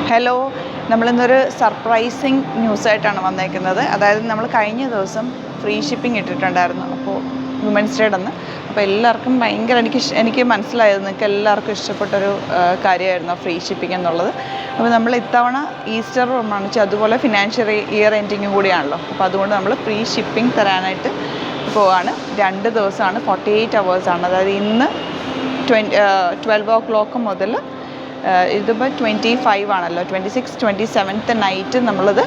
Hello, നമ്മളിന്നൊരു surprising ന്യൂസായിട്ടാണ് വന്നേക്കുന്നത്. അതായത് നമ്മൾ കഴിഞ്ഞ ദിവസം ഫ്രീ ഷിപ്പിംഗ് ഇട്ടിട്ടുണ്ടായിരുന്നു. അപ്പോൾ വുമൻസ് ഡേയുടെ അന്ന്. അപ്പോൾ എല്ലാവർക്കും ഭയങ്കര എനിക്ക് മനസ്സിലായത് നിങ്ങൾക്ക് എല്ലാവർക്കും ഇഷ്ടപ്പെട്ടൊരു കാര്യമായിരുന്നു ഫ്രീ ഷിപ്പിംഗ് എന്നുള്ളത്. അപ്പോൾ നമ്മൾ ഇത്തവണ ഈസ്റ്റർ പ്രമാണിച്ച് അതുപോലെ ഫിനാൻഷ്യൽ ഇയർ എൻഡിങ്ങും കൂടിയാണല്ലോ. അപ്പോൾ അതുകൊണ്ട് നമ്മൾ ഫ്രീ ഷിപ്പിംഗ് തരാനായിട്ട് പോവാണ്. 2 ദിവസമാണ്, 48 hours. അതായത് ഇന്ന് 12 o'clock മുതൽ ഇതിപ്പോൾ 25 ആണല്ലോ, 26, 27 നൈറ്റ് നമ്മളത്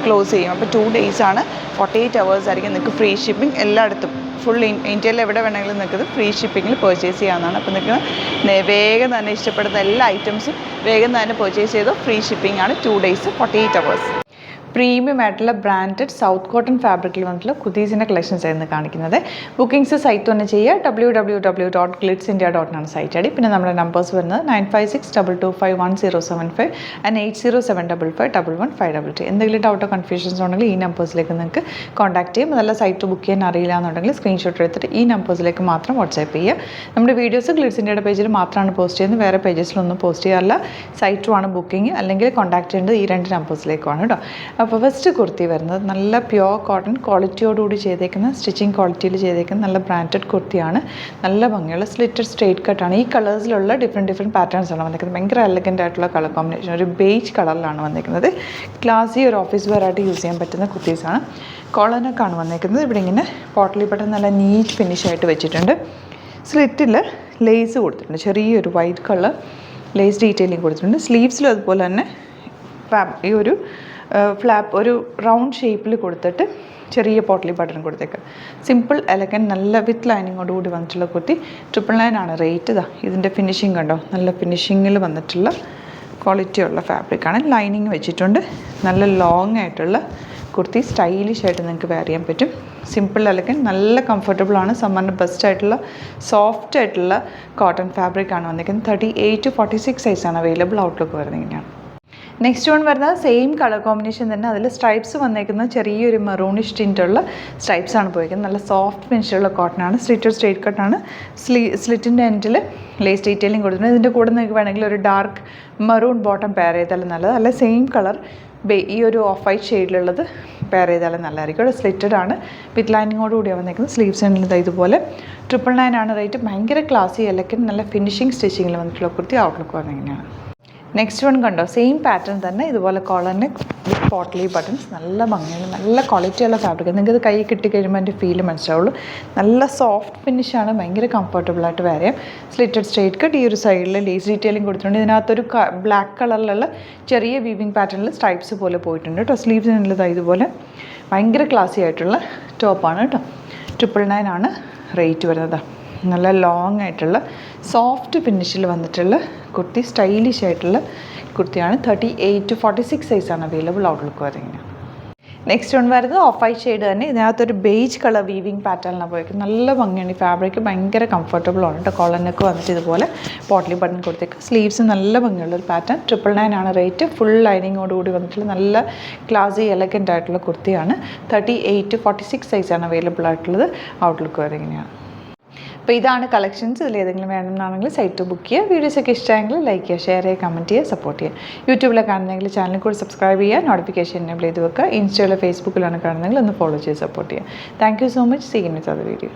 ക്ലോസ് ചെയ്യും. അപ്പോൾ 2 days 48 hours ആയിരിക്കും നിങ്ങൾക്ക് ഫ്രീ ഷിപ്പിംഗ് എല്ലായിടത്തും. ഫുൾ ഇന്ത്യയിൽ എവിടെ വേണമെങ്കിലും നിങ്ങൾക്ക് ഫ്രീ ഷിപ്പിങ്ങിൽ പർച്ചേസ് ചെയ്യാവുന്നതാണ്. അപ്പോൾ നിങ്ങൾക്ക് വേഗം തന്നെ ഇഷ്ടപ്പെടുന്ന എല്ലാ ഐറ്റംസും വേഗം തന്നെ പർച്ചേസ് ചെയ്തോ. ഫ്രീ ഷിപ്പിംഗ് ആണ്, 2 days 48 hours. പ്രീമിയം ആയിട്ടുള്ള ബ്രാൻഡഡ് സൗത്ത് കോട്ടൺ ഫാബ്രിക്കിൽ വന്നിട്ടുള്ള കുർത്തീസിൻ്റെ കളക്ഷൻസ് ആയിരുന്നു കാണിക്കുന്നത്. ബുക്കിംഗ്സ് സൈറ്റ് തന്നെ ചെയ്യുക. www.glitzindia.in ആണ് സൈറ്റ് ഐ ഡി. പിന്നെ നമ്മുടെ നമ്പേഴ്സ് വരുന്നത് 9562251075 ആൻഡ് 8075551155. എന്തെങ്കിലും ഡൗട്ടോ കൺഫ്യൂഷൻസ് ഉണ്ടെങ്കിൽ ഈ നമ്പേഴ്സിലേക്ക് നിങ്ങൾക്ക് കോൺടാക്ട് ചെയ്യും. അതല്ല സൈറ്റ് ബുക്ക് ചെയ്യാൻ അറിയില്ല എന്നുണ്ടെങ്കിൽ സ്ക്രീൻഷോട്ട് എടുത്തിട്ട് ഈ നമ്പേഴ്സിലേക്ക് മാത്രം വാട്സാപ്പ് ചെയ്യുക. നമ്മുടെ വീഡിയോസ് ഗ്ലിറ്റ്സ് ഇന്ത്യയുടെ പേജിൽ മാത്രമാണ് പോസ്റ്റ് ചെയ്യുന്നത്, വേറെ പേജസിലൊന്നും പോസ്റ്റ് ചെയ്യാറില്ല. സൈറ്റുമാണ് ബുക്കിംഗ്, അല്ലെങ്കിൽ കോൺടാക്ട് ചെയ്യേണ്ടത് ഈ 2 നമ്പേഴ്സിലേക്കുമാണ് കേട്ടോ. അപ്പോൾ ഫസ്റ്റ് കുർത്തി വരുന്നത് നല്ല പ്യുവർ കോട്ടൺ ക്വാളിറ്റിയോടുകൂടി ചെയ്തേക്കുന്ന, സ്റ്റിച്ചിങ് ക്വാളിറ്റിയിൽ ചെയ്തേക്കുന്ന നല്ല ബ്രാൻഡഡ് കുർത്തിയാണ്. നല്ല ഭംഗിയുള്ള സ്ലിറ്റഡ് സ്ട്രേറ്റ് കട്ടാണ്. ഈ കളേഴ്സിലുള്ള ഡിഫറെൻറ്റ് പാറ്റേൺസ് ആണ് വന്നിരിക്കുന്നത്. ഭയങ്കര എലഗൻ്റ് ആയിട്ടുള്ള കളർ കോമ്പിനേഷൻ, ഒരു ബേജ് കളറിലാണ് വന്നിരിക്കുന്നത്. ക്ലാസി ഒരു ഓഫീസ് വെയർ ആയിട്ട് യൂസ് ചെയ്യാൻ പറ്റുന്ന കുർത്തീസാണ്. കോളനൊക്കെയാണ് വന്നിരിക്കുന്നത്. ഇവിടെ ഇങ്ങനെ പോട്ടലി ബട്ടൺ നല്ല നീറ്റ് ഫിനിഷായിട്ട് വെച്ചിട്ടുണ്ട്. സ്ലിറ്റിൽ ലേസ് കൊടുത്തിട്ടുണ്ട്, ചെറിയൊരു വൈറ്റ് കളർ ലേസ് ഡീറ്റെയിലിംഗ് കൊടുത്തിട്ടുണ്ട്. സ്ലീവ്സിലും അതുപോലെ തന്നെ ഈ ഒരു ഫ്ലാപ്പ് ഒരു റൗണ്ട് ഷേപ്പിൽ കൊടുത്തിട്ട് ചെറിയ പോട്ടലി ബട്ടൺ കൊടുത്തേക്കുക. സിമ്പിൾ എലഗൻറ്റ് നല്ല വിത്ത് ലൈനിങ്ങോടുകൂടി വന്നിട്ടുള്ള കുർത്തി. 999 ആണ് റേറ്റ്. ഇതിൻ്റെ ഫിനിഷിങ് കണ്ടോ, നല്ല ഫിനിഷിങ്ങിൽ വന്നിട്ടുള്ള ക്വാളിറ്റിയുള്ള ഫാബ്രിക്കാണ്. ലൈനിങ് വെച്ചിട്ടുണ്ട്. നല്ല ലോങ് ആയിട്ടുള്ള കുർത്തി, സ്റ്റൈലിഷ് ആയിട്ട് നിങ്ങൾക്ക് വെയർ ചെയ്യാൻ പറ്റും. സിമ്പിൾ എലഗൻറ്റ്, നല്ല കംഫർട്ടബിളാണ്. സമ്മറിന് ബെസ്റ്റ് ആയിട്ടുള്ള സോഫ്റ്റ് ആയിട്ടുള്ള കോട്ടൺ ഫാബ്രിക്കാണ് വന്നിരിക്കുന്നത്. 38 to 46 സൈസാണ് അവൈലബിൾ. ഔട്ട്ലുക്ക് വരുന്നത് ഇങ്ങനെയാണ്. നെക്സ്റ്റ് വൺ വരുന്നത് സെയിം കളർ കോമ്പിനേഷൻ തന്നെ. അതിൽ സ്ട്രൈപ്സ് വന്നേക്കുന്നത് ചെറിയൊരു മെറൂണിഷ് ടിൻ്റുള്ള സ്ട്രൈപ്സാണ് പോയിരിക്കുന്നത്. നല്ല സോഫ്റ്റ് ഫിനിഷുള്ള കോട്ടനാണ്. സ്ട്രേറ്റ് കട്ടാണ്. സ്ലിറ്റിൻ്റെ എൻഡിൽ ലേസ് ഡീറ്റെയിലിംഗ് കൊടുത്തിട്ടുണ്ട്. ഇതിൻ്റെ കൂടെ നിങ്ങൾക്ക് വേണമെങ്കിൽ ഒരു ഡാർക്ക് മെറൂൺ ബോട്ടം പെയർ ചെയ്താലും നല്ലത്. അല്ല സെയിം കളർ ഈ ഒരു ഓഫ് വൈറ്റ് ഷെയ്ഡിലുള്ളത് പെയർ ചെയ്താലും നല്ലതായിരിക്കും. ഇവിടെ സ്ലിറ്റഡ് ആണ്, വിത്ത് ലൈനിങ്ങോടുകൂടിയാണ് വന്നേക്കുന്നത്. സ്ലീവ്സ് എൻഡിൽ ഇതുപോലെ 999 ആണ് റേറ്റ്. ഭയങ്കര ക്ലാസി എലഗൻറ്റ് നല്ല ഫിനിഷിങ് സ്റ്റിച്ചിങ്ങിൽ വന്നിട്ടുള്ള കുർത്തി. ഔട്ട്ലുക്ക് വന്നിങ്ങനെയാണ്. നെക്സ്റ്റ് വൺ കണ്ടോ, സെയിം പാറ്റേൺ തന്നെ, ഇതുപോലെ കോളറിന് വിത്ത് പോട്ടലി ബട്ടൺസ്. നല്ല ഭംഗിയാണ്, നല്ല ക്വാളിറ്റിയുള്ള ഫാബ്രിക്. നിങ്ങൾക്ക് ഇത് കൈ കിട്ടി കഴിയുമ്പോൾ എൻ്റെ ഫീല് മനസ്സിലാവുള്ളൂ. നല്ല സോഫ്റ്റ് ഫിനിഷാണ്, ഭയങ്കര കംഫർട്ടബിളായിട്ട് വെയർ ചെയ്യാം. സ്ലിറ്റഡ് സ്ട്രേറ്റ് കട്ട്, ഈ ഒരു സൈഡിൽ ലേസ് ഡീറ്റെയിലിംഗ് കൊടുത്തിട്ടുണ്ട്. ഇതിനകത്തൊരു ബ്ലാക്ക് കളറിലുള്ള ചെറിയ വീവിങ് പാറ്റേണിൽ സ്ട്രൈപ്സ് പോലെ പോയിട്ടുണ്ട് കേട്ടോ. സ്ലീവ്സിനുള്ളത് ഇതുപോലെ ഭയങ്കര ക്ലാസി ആയിട്ടുള്ള ടോപ്പാണ് കേട്ടോ. 999 ആണ് റേറ്റ് വരുന്നത്. നല്ല ലോങ് ആയിട്ടുള്ള സോഫ്റ്റ് ഫിനിഷിൽ വന്നിട്ടുള്ള കുർത്തി, സ്റ്റൈലിഷ് ആയിട്ടുള്ള കുർത്തിയാണ്. 38 to 46 സൈസാണ് അവൈലബിൾ. ഔട്ട്ലുക്ക് വരുന്നത്. നെക്സ്റ്റ് വൺ വരുന്നത് ഓഫ് വൈറ്റ് ഷെയ്ഡ് തന്നെ. ഇതിനകത്തൊരു ബേജ് കളർ വീവിങ് പാറ്റേണിലാണ് പോയിരിക്കുന്നത്. നല്ല ഭംഗിയാണ്. ഈ ഫാബ്രിക് ഭയങ്കര കംഫർട്ടബിളാണ് കേട്ടോ. കോളനൊക്കെ വന്നിട്ട് ഇതുപോലെ പോട്ടലി ബട്ടൺ കൊടുത്തേക്ക്. സ്ലീവ്സ് നല്ല ഭംഗിയുള്ളൊരു പാറ്റേൺ. 999 ആണ് റേറ്റ്. ഫുൾ ലൈനിങ്ങോടുകൂടി വന്നിട്ടുള്ള നല്ല ക്ലാസി എലഗൻ്റ് ആയിട്ടുള്ള കുർത്തിയാണ്. 38 to 46 സൈസാണ് അവൈലബിൾ ആയിട്ടുള്ളത്. ഔട്ട്ലുക്ക് വരുന്നതാണ്. അപ്പോൾ ഇതാണ് കളക്ഷൻസ്. ഇതിൽ ഏതെങ്കിലും വേണമെന്നാണെങ്കിൽ സൈറ്റ് ബുക്ക് ചെയ്യുക. വീഡിയോസൊക്കെ ഇഷ്ടമായെങ്കിൽ ലൈക്ക് ചെയ്യുക, ഷെയർ ചെയ്യുക, കമൻറ്റ് ചെയ്യുക, സപ്പോർട്ട് ചെയ്യുക. യൂട്യൂബിലെ കാണുന്നെങ്കിൽ ചാനൽ കൂടി സബ്സ്ക്രൈബ് ചെയ്യുക, നോട്ടിഫിക്കേഷൻ എനേബിൾ ചെയ്ത് വെക്കുക. ഇൻസ്റ്റയിലോ ഫേസ്ബുക്കിലാണ് കാണുന്നെങ്കിൽ ഒന്ന് ഫോളോ ചെയ്ത് സപ്പോർട്ട് ചെയ്യുക. Thank you so much. See you in other video.